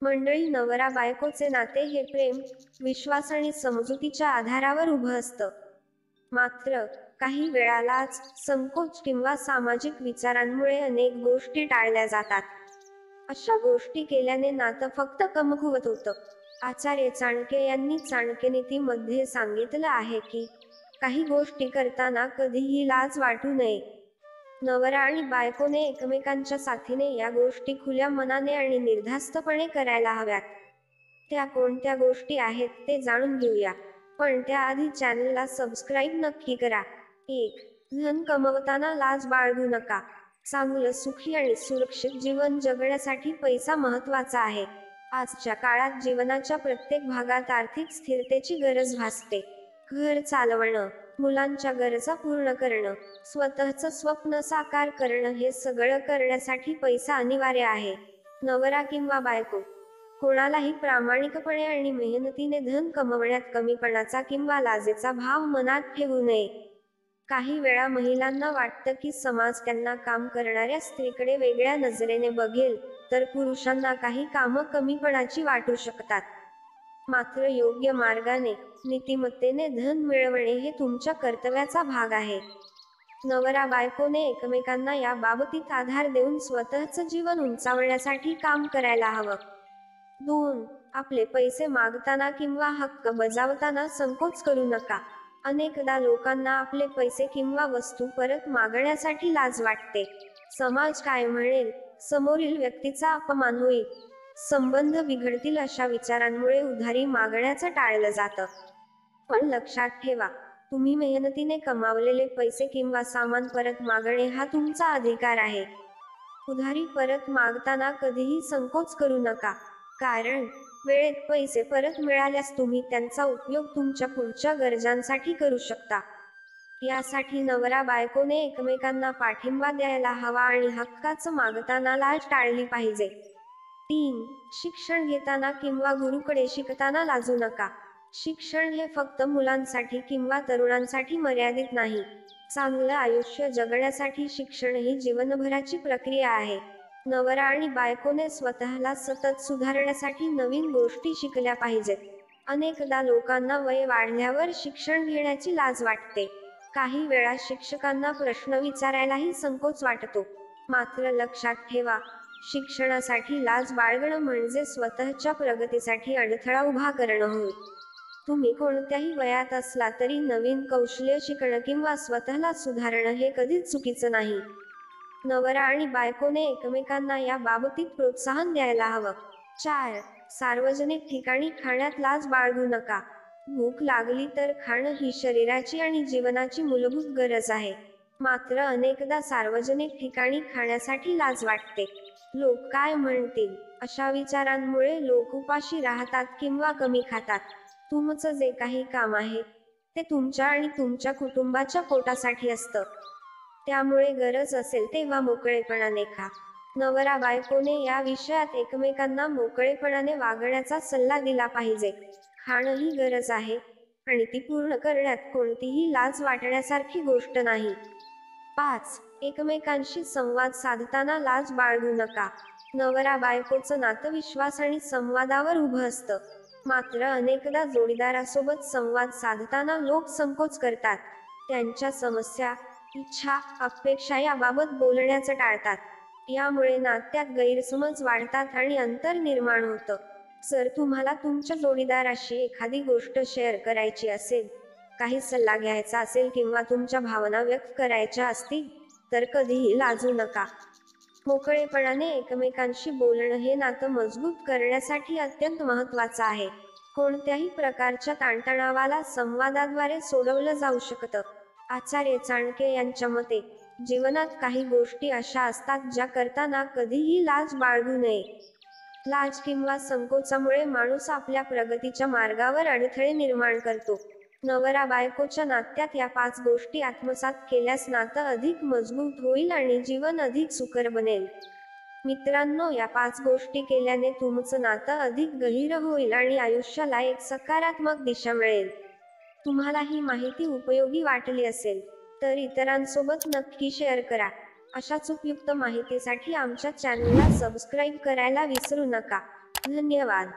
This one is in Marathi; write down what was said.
मंडळी, नवरा बायकोचे नाते हे प्रेम, विश्वास आणि समजुतीच्या आधारावर उभं असतं. मात्र काही वेळा लाज, संकोच किंवा सामाजिक विचारांमुळे अनेक गोष्टी टाळल्या जातात. अशा गोष्टी केल्याने नातं फक्त कमकुवत होतं. आचार्य चाणक्य यांनी चाणक्यनीतीमध्ये सांगितलं आहे की काही गोष्टी करताना कधीही लाज वाटू नये. नवरा आणि बायकोने एकमेकांच्या साथीने या गोष्टी खुल्या मनाने आणि निर्धास्तपणे करायला हव्यात. त्या कोणत्या गोष्टी आहेत ते जाणून घेऊया, पण त्याआधी चॅनलला सबस्क्राईब नक्की करा. 1. धन कमवताना लाज बाळगू नका. चांगलं, सुखी आणि सुरक्षित जीवन जगण्यासाठी पैसा महत्त्वाचा आहे. आजच्या काळात जीवनाच्या प्रत्येक भागात आर्थिक स्थिरतेची गरज भासते. घर चालवणं, मुलांच्या गरजा पूर्ण करणं, स्वतःचं स्वप्न साकार करणं हे सगळं करण्यासाठी पैसा अनिवार्य आहे. नवरा किंवा बायको कोणालाही प्रामाणिकपणे आणि मेहनतीने धन कमवण्यात कमीपणाचा किंवा लाजेचा भाव मनात ठेवू नये. काही वेळा महिलांना वाटतं की समाज त्यांना काम करणाऱ्या स्त्रीकडे वेगळ्या नजरेने बघेल, तर पुरुषांना काही कामं कमीपणाची वाटू शकतात. मात्र योग्य मार्गाने, नीतिमत्तेने धन मिळवणे हे तुमच्या कर्तव्याचा भाग आहे. नवरा बायकोने एकमेकांना या बाबतीत आधार देऊन स्वतःचं जीवन उंचावण्यासाठी काम करायला हवं. 2. आपले पैसे मागताना किंवा हक्क बजावताना संकोच करू नका. अनेकदा लोकांना आपले पैसे किंवा वस्तू परत मागण्यासाठी लाज वाटते. समाज काय म्हणेल, समोरील व्यक्तीचा अपमान होईल, संबंध बिघडतील अशा विचारांमुळे उधारी मागण्याचं टाळलं जातं. पण लक्षात ठेवा, तुम्ही मेहनतीने कमावलेले पैसे किंवा सामान परत मागणे हा तुमचा अधिकार आहे. उधारी परत मागताना कधीही संकोच करू नका, कारण वेळेत पैसे परत मिळाल्यास तुम्ही त्यांचा उपयोग तुमच्या पुढच्या गरजांसाठी करू शकता. यासाठी नवरा बायकोने एकमेकांना पाठिंबा द्यायला हवा आणि हक्काचं मागताना लाज टाळली पाहिजे. 3. शिक्षण घेताना किंवा गुरुकडे शिकताना लाजू नका. शिक्षण हे फक्त मुलांसाठी किंवा तरुणांसाठी मर्यादित नाही. चांगलं आयुष्य जगण्यासाठी शिक्षण ही जीवनभराची प्रक्रिया आहे. नवरा आणि बायकोने स्वतःला सतत सुधारण्यासाठी नवीन गोष्टी शिकल्या पाहिजेत. अनेकदा लोकांना वय वाढल्यावर शिक्षण घेण्याची लाज वाटते. काही वेळा शिक्षकांना प्रश्न विचारायलाही संकोच वाटतो. मात्र लक्षात ठेवा, शिक्षणासाठी लाज बाळगणं म्हणजे स्वतःच्या प्रगतीसाठी अडथळा उभा करणं होय. तुम्ही कोणत्याही वयात असला तरी नवीन कौशल्य शिकणं किंवा स्वतःला सुधारणं हे कधीच चुकीचं नाही. नवरा आणि बायकोने एकमेकांना या बाबतीत प्रोत्साहन द्यायला हवं. 4. सार्वजनिक ठिकाणी खाण्यात लाज बाळगू नका. भूक लागली तर खाणं ही शरीराची आणि जीवनाची मूलभूत गरज आहे. मात्र अनेकदा सार्वजनिक ठिकाणी खाण्यासाठी लाज वाटते. लोक काय म्हणतील, अशा विचारांमुळे लोक उपाशी राहतात किंवा कमी खातात. तुमचं जे काही काम आहे, ते तुमच्या आणि तुमच्या कुटुंबाच्या पोटासाठी असतं. त्यामुळे गरज असेल तेव्हा मोकळेपणाने खा. नवरा बायकोने या विषयात एकमेकांना मोकळेपणाने वागण्याचा सल्ला दिला पाहिजे. खाणं ही गरज आहे, आणि ती पूर्ण करण्यात कोणतीही लाज वाटण्यासारखी गोष्ट नाही. 5. एकमेकांशी संवाद साधताना लाज बाळगू नका. नवरा बायकोचं नातं विश्वास आणि संवादावर उभं असतं. मात्र अनेकदा जोडीदारासोबत संवाद साधताना लोक संकोच करतात. त्यांच्या समस्या, इच्छा, अपेक्षा याबाबत बोलण्याचं टाळतात. यामुळे नात्यात गैरसमज वाढतात आणि अंतर निर्माण होतं. जर तुम्हाला तुमच्या जोडीदाराशी एखादी गोष्ट शेअर करायची असेल, काही सल्ला घ्यायचा असेल किंवा तुमच्या भावना व्यक्त करायच्या असतील, तर कधीही लाजू नका. मोकळेपणाने एकमेकांशी बोलणं हे नातं मजबूत करण्यासाठी अत्यंत महत्त्वाचं आहे. कोणत्याही प्रकारच्या ताणतणावाला संवादाद्वारे सोडवलं जाऊ शकतं. आचार्य चाणक्य यांच्या मते, जीवनात काही गोष्टी अशा असतात ज्या करताना कधीही लाज बाळगू नये. लाज किंवा संकोचामुळे माणूस आपल्या प्रगतीच्या मार्गावर अडथळे निर्माण करतो. नवरा बायकोच्या नात्यात या 5 गोष्टी आत्मसात केल्यास नातं अधिक मजबूत होईल आणि जीवन अधिक सुखकर बनेल. मित्रांनो, या 5 गोष्टी केल्याने तुमचं नातं अधिक गहिर होईल आणि आयुष्याला एक सकारात्मक दिशा मिळेल. तुम्हाला ही माहिती उपयोगी वाटली असेल तर इतरांसोबत नक्की शेअर करा. अशाच उपयुक्त माहितीसाठी आमच्या चॅनलला सबस्क्राईब करायला विसरू नका. धन्यवाद.